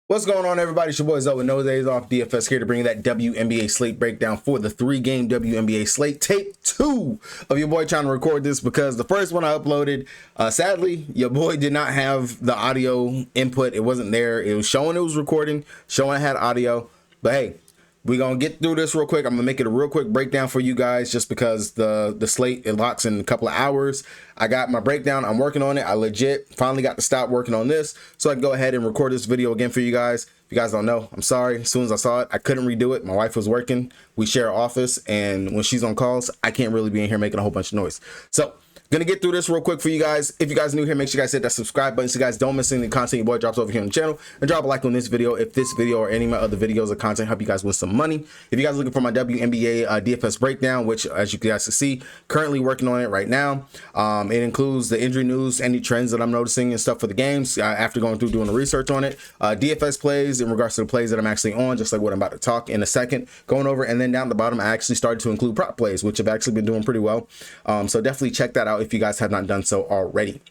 What's going on, everybody? It's your boy Zoe with No Days Off DFS here to bring you that WNBA slate breakdown for the 3-game WNBA slate. Tape 2 of your boy trying to record this because the first one I uploaded, sadly, your boy did not have the audio input. It wasn't there. It was showing it was recording, showing I had audio. But hey, we're going to get through this real quick. I'm going to make it a real quick breakdown for you guys just because the slate, it locks in a couple of hours. I got my breakdown. I'm working on it. I legit finally got to stop working on this so I can go ahead and record this video again for you guys. If you guys don't know, I'm sorry. As soon as I saw it, I couldn't redo it. My wife was working. We share an office, and when she's on calls, I can't really be in here making a whole bunch of noise. So gonna get through this real quick for you guys. If you guys are new here, make sure you guys hit that subscribe button so you guys don't miss any of the content your boy drops over here on the channel, and drop a like on this video if this video or any of my other videos or content help you guys win some money. If you guys are looking for my WNBA DFS breakdown, which as you guys can see, currently working on it right now. It includes the injury news, any trends that I'm noticing and stuff for the games after going through doing the research on it, DFS plays in regards to the plays that I'm actually on, just like what I'm about to talk in a second, going over, and then down the bottom I actually started to include prop plays, which have actually been doing pretty well. So definitely check that out if you guys have not done so already.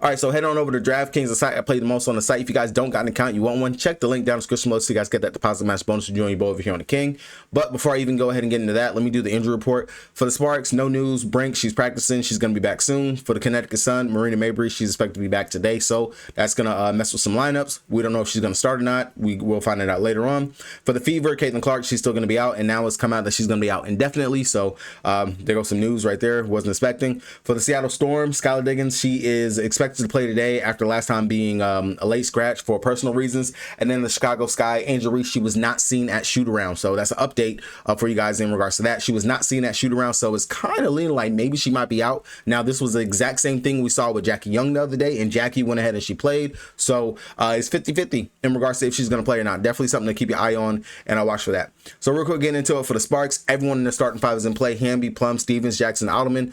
All right, so head on over to DraftKings, the site I play the most on the site. If you guys don't got an account, you want one, check the link down in the description below so you guys get that deposit match bonus to join your boy over here on the King. But before I even go ahead and get into that, let me do the injury report. For the Sparks, no news. Brink, she's practicing. She's going to be back soon. For the Connecticut Sun, Marina Mabry, she's expected to be back today. So that's going to mess with some lineups. We don't know if she's going to start or not. We will find it out later on. For the Fever, Caitlin Clark, she's still going to be out. And now it's come out that she's going to be out indefinitely. So there goes some news right there. Wasn't expecting. For the Seattle Storm, Skylar Diggins, she is expected to play today after last time being a late scratch for personal reasons. And then the Chicago Sky, Angel Reese, she was not seen at shoot around. So that's an update for you guys in regards to that. She was not seen at shoot around, so it's kind of leaning like maybe she might be out. Now this was the exact same thing we saw with Jackie Young the other day, and Jackie went ahead and she played. So it's 50-50 in regards to if she's going to play or not. Definitely something to keep your eye on, and I'll watch for that. So real quick, getting into it for the Sparks, everyone in the starting five is in play. Hamby, Plum, Stevens, Jackson, Alderman,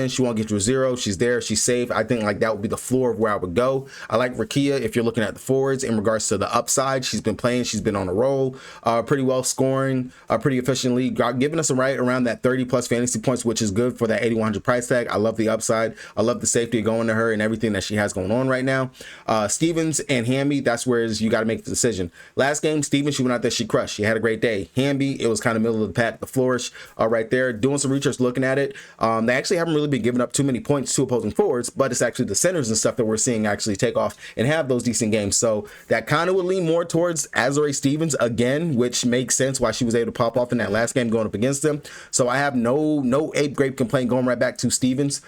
she won't get you a zero. She's there, she's safe. I think like that would be the floor of where I would go. I like Rakia if you're looking at the forwards in regards to the upside. She's been playing, she's been on a roll, pretty well scoring, pretty efficiently, giving us a right around that 30+ fantasy points, which is good for that 8,100 price tag. I love the upside. I love the safety going to her and everything that she has going on right now. Stevens and Hamby, that's where you got to make the decision. Last game, Stevens, she went out there, she crushed. She had a great day. Hamby, it was kind of middle of the pack, the flourish right there. Doing some research, looking at it. They actually haven't really been giving up too many points to opposing forwards, but it's actually the centers and stuff that we're seeing actually take off and have those decent games. So that kind of would lean more towards Azurá Stevens again, which makes sense why she was able to pop off in that last game going up against them. So I have no ape grape complaint going right back to Stevens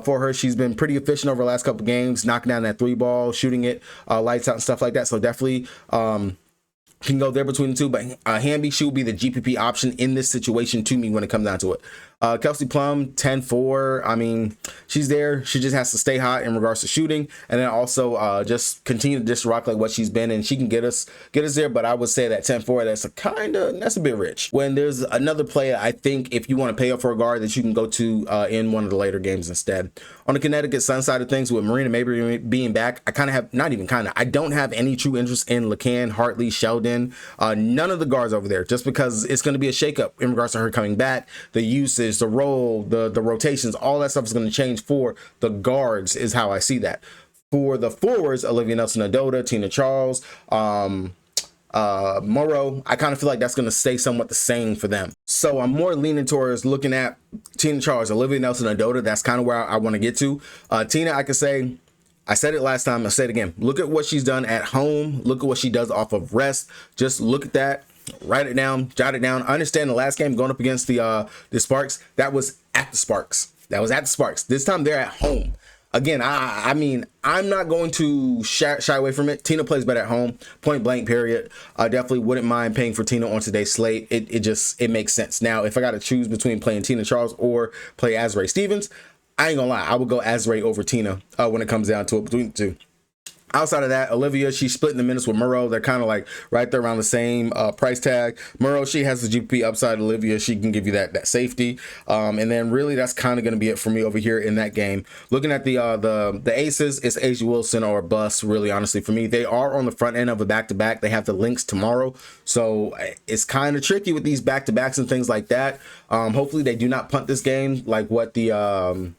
for her. She's been pretty efficient over the last couple games, knocking down that 3-ball, shooting it lights out and stuff like that. So definitely can go there between the two, but Hamby, she will be the GPP option in this situation to me when it comes down to it. Kelsey Plum, 10-4. I mean, she's there. She just has to stay hot in regards to shooting, and then also just continue to just rock like what she's been, and she can get us there. But I would say that 10-4, that's a bit rich. When there's another player, I think if you want to pay up for a guard, that you can go to in one of the later games instead. On the Connecticut Sun side of things, with Marina Mabry being back, I kind of have I don't have any true interest in LeCann, Hartley, Sheldon, none of the guards over there, just because it's going to be a shakeup in regards to her coming back. The usage, the role, the rotations, all that stuff is going to change for the guards is how I see that. For the forwards, Olivia Nelson-Ododa, Tina Charles, Morrow, I kind of feel like that's going to stay somewhat the same for them. So I'm more leaning towards looking at Tina Charles, Olivia Nelson-Ododa. That's kind of where I want to get to. Tina, I could say, I said it last time, I'll say it again. Look at what she's done at home. Look at what she does off of rest. Just look at that. Write it down, jot it down. I understand the last game going up against the Sparks, that was at the Sparks. This time they're at home. Again, I mean, I'm not going to shy away from it. Tina plays better at home, point blank, period. I definitely wouldn't mind paying for Tina on today's slate. It makes sense. Now, if I got to choose between playing Tina Charles or play Azurá Stevens, I ain't gonna lie, I would go Azurá over Tina when it comes down to it between the two. Outside of that, Olivia, she's splitting the minutes with Murrow. They're kind of like right there around the same price tag. Murrow, she has the GPP upside. Olivia, she can give you that safety. And then really that's kind of going to be it for me over here in that game. Looking at the aces, it's A'ja Wilson or bust, really, honestly, for me. They are on the front end of a back-to-back. They have the links tomorrow. So it's kind of tricky with these back-to-backs and things like that. Hopefully they do not punt this game like what the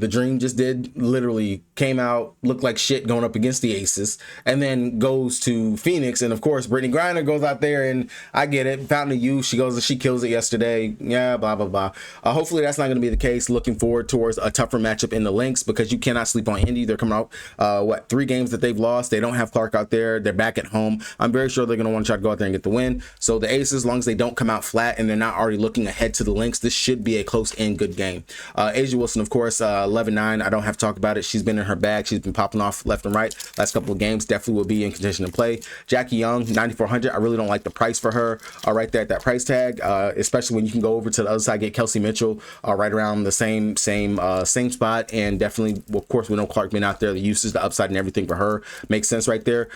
Dream just did. Literally came out, looked like shit going up against the Aces, and then goes to Phoenix. And of course, Brittany Griner goes out there, and I get it, fountain of youth. She goes and she kills it yesterday. Yeah, blah, blah, blah. Hopefully that's not going to be the case. Looking forward towards a tougher matchup in the Lynx, because you cannot sleep on Indy. They're coming out, 3 games that they've lost. They don't have Clark out there. They're back at home. I'm very sure they're going to want to try to go out there and get the win. So the Aces, as long as they don't come out flat and they're not already looking ahead to the Lynx, this should be a close and good game. Asia Wilson, of course, 11-9. I don't have to talk about it. She's been in her bag. She's been popping off left and right last couple of games. Definitely will be in contention to play. Jackie Young, 9,400. I really don't like the price for her right there at that price tag, especially when you can go over to the other side, get Kelsey Mitchell right around the same spot. And definitely, well, of course, we know Clark being out there, the uses, the upside and everything for her makes sense right there.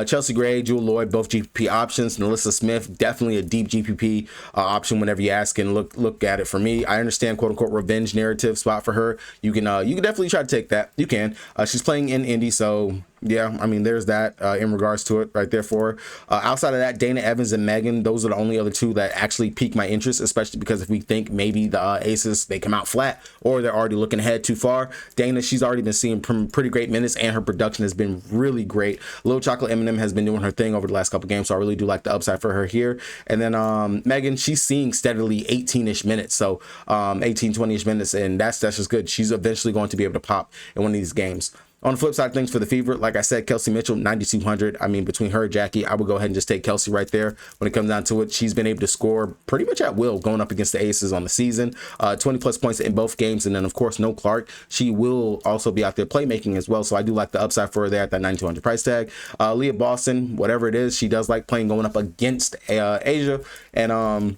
Chelsea Gray, Jewel Lloyd, both GPP options. Melissa Smith, definitely a deep GPP option whenever you ask and look at it. For me, I understand quote unquote revenge narrative spot for her. You can definitely try to take that. You can. She's playing in Indy, so yeah, I mean, there's that in regards to it right there for her. Outside of that, Dana Evans and Megan, those are the only other 2 that actually pique my interest, especially because if we think maybe the Aces, they come out flat or they're already looking ahead too far. Dana, she's already been seeing pretty great minutes, and her production has been really great. Little Chocolate Eminem has been doing her thing over the last couple games, so I really do like the upside for her here. And then Megan, she's seeing steadily 18-ish minutes, so 18, 20-ish minutes, and that's just good. She's eventually going to be able to pop in one of these games. On the flip side of things for the Fever, like I said, Kelsey Mitchell, 9,200. I mean, between her and Jackie, I would go ahead and just take Kelsey right there. When it comes down to it, she's been able to score pretty much at will going up against the Aces on the season. 20-plus points in both games. And then, of course, no Clark. She will also be out there playmaking as well. So I do like the upside for her there at that 9,200 price tag. Leah Boston, whatever it is, she does like playing going up against Asia. And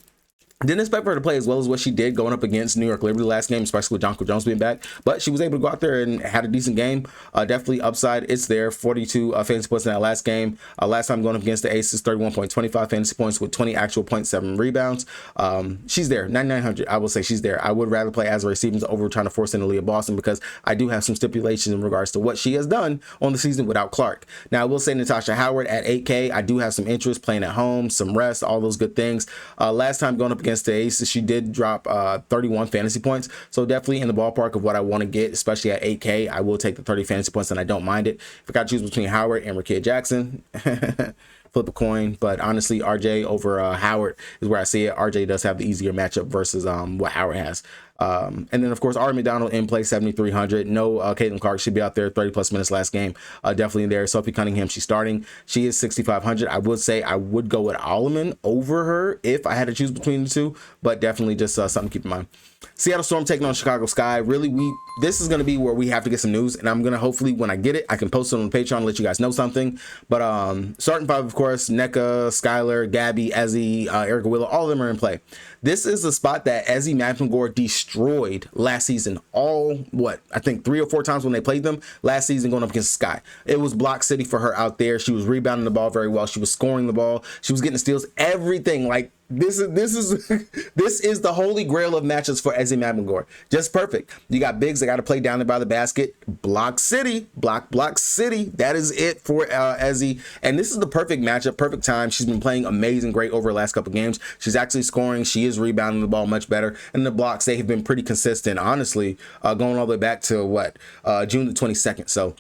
didn't expect her to play as well as what she did going up against New York Liberty last game, especially with Jonko Jones being back. But she was able to go out there and had a decent game. Definitely upside. It's there. 42 fantasy points in that last game. Last time going up against the Aces, 31.25 fantasy points with 20 actual 0.7 rebounds. She's there. 9,900. I will say she's there. I would rather play Azurá Stevens over trying to force into Leah Boston, because I do have some stipulations in regards to what she has done on the season without Clark. Now, I will say Natasha Howard at 8K. I do have some interest playing at home, some rest, all those good things. Last time going up against the Aces, she did drop 31 fantasy points, so definitely in the ballpark of what I want to get, especially at 8K. I will take the 30 fantasy points, and I don't mind it. If I got to choose between Howard and Rakia Jackson, flip a coin. But honestly, RJ over Howard is where I see it. RJ does have the easier matchup versus what Howard has. And then, of course, Ari McDonald in play, 7,300. No, Caitlin Clark should be out there, 30-plus minutes last game. Definitely in there. Sophie Cunningham, she's starting. She is 6,500. I would say I would go with Alleman over her if I had to choose between the 2, but definitely just something to keep in mind. Seattle Storm taking on Chicago Sky. Really, this is going to be where we have to get some news, and I'm going to hopefully, when I get it, I can post it on the Patreon and let you guys know something. But starting 5, of course, NECA, Skylar, Gabby, Ezzy, Erica Willow, all of them are in play. This is a spot that Ezzy Mappengore destroyed last season. I think 3 or 4 times when they played them last season going up against Sky. It was block city for her out there. She was rebounding the ball very well. She was scoring the ball. She was getting steals, everything. Like, this is this is the holy grail of matches for Ezzy Mappengore. Just perfect. You got bigs that got to play down there by the basket. Block city. Block city. That is it for Ezzy. And this is the perfect matchup, perfect time. She's been playing amazing, great over the last couple games. She's actually scoring. She is rebounding the ball much better. And the blocks, they have been pretty consistent, honestly, going all the way back to June the 22nd. So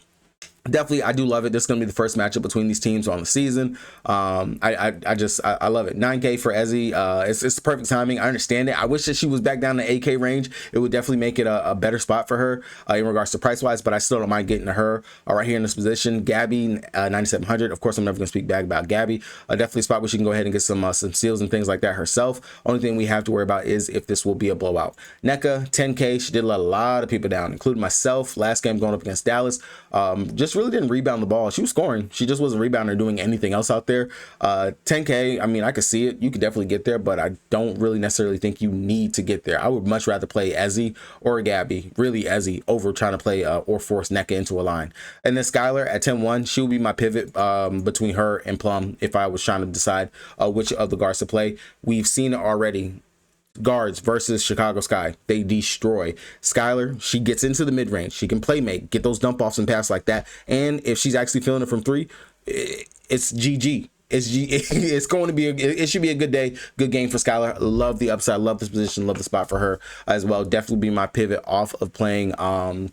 definitely, I do love it. This is going to be the first matchup between these teams on the season. I love it. 9K for Ezzy. It's the perfect timing. I understand it. I wish that she was back down to 8K range. It would definitely make it a better spot for her in regards to price wise, but I still don't mind getting to her right here in this position. Gabby, 9,700. Of course, I'm never going to speak bad about Gabby. Definitely a spot where she can go ahead and get some steals and things like that herself. Only thing we have to worry about is if this will be a blowout. NECA, 10K. She did let a lot of people down, including myself. Last game going up against Dallas. Just really didn't rebound the ball. She was scoring. She just wasn't rebounding or doing anything else out there. 10K, I mean, I could see it. You could definitely get there, but I don't really necessarily think you need to get there. I would much rather play Ezzy or Gabby, really Ezzy, over trying to play or force NECA into a line. And then Skylar at 10-1, she will be my pivot between her and Plum if I was trying to decide which of the guards to play. We've seen it already. Guards versus Chicago Sky, they destroy. Skylar, she gets into the mid-range. She can play make, get those dump offs and pass like that. And if she's actually feeling it from 3, it's GG. it's going to be it should be a good day, good game for Skylar. Love the upside, love this position, love the spot for her as well. Definitely be my pivot off of playing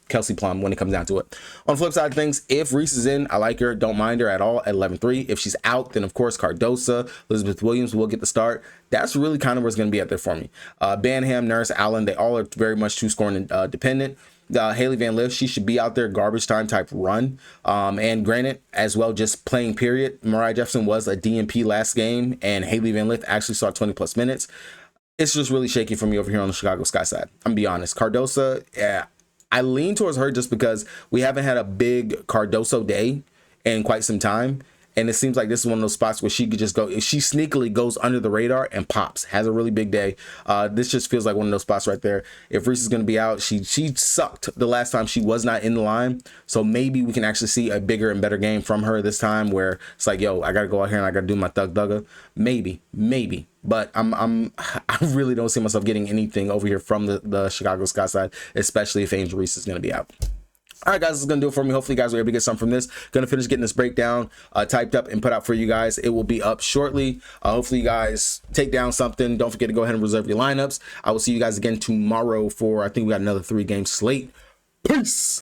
Kelsey Plum when it comes down to it. On the flip side of things, if Reese is in, I like her, don't mind her at all at 11-3. If she's out, then of course Cardosa, Elizabeth Williams will get the start. That's really kind of where it's going to be out there for me. Banham, Nurse, Allen, they all are very much two scoring dependent. Haley Van Lith, she should be out there, garbage time type run. And granted, as well, just playing period. Mariah Jefferson was a DNP last game, and Haley Van Lith actually saw 20+ minutes. It's just really shaky for me over here on the Chicago Sky side. I'm gonna be honest. Cardosa, yeah, I lean towards her just because we haven't had a big Cardoso day in quite some time. And it seems like this is one of those spots where she could just go, if she sneakily goes under the radar and pops, has a really big day. This just feels like one of those spots right there. If Reese is going to be out, she sucked the last time she was not in the line. So maybe we can actually see a bigger and better game from her this time, where it's like, yo, I got to go out here and I got to do my thug dugga. Maybe. But I really don't see myself getting anything over here from the Chicago Sky side, especially if Angel Reese is going to be out. All right, guys, this is going to do it for me. Hopefully, you guys were able to get something from this. Going to finish getting this breakdown typed up and put out for you guys. It will be up shortly. Hopefully, you guys take down something. Don't forget to go ahead and reserve your lineups. I will see you guys again tomorrow for, I think we got another 3-game slate. Peace.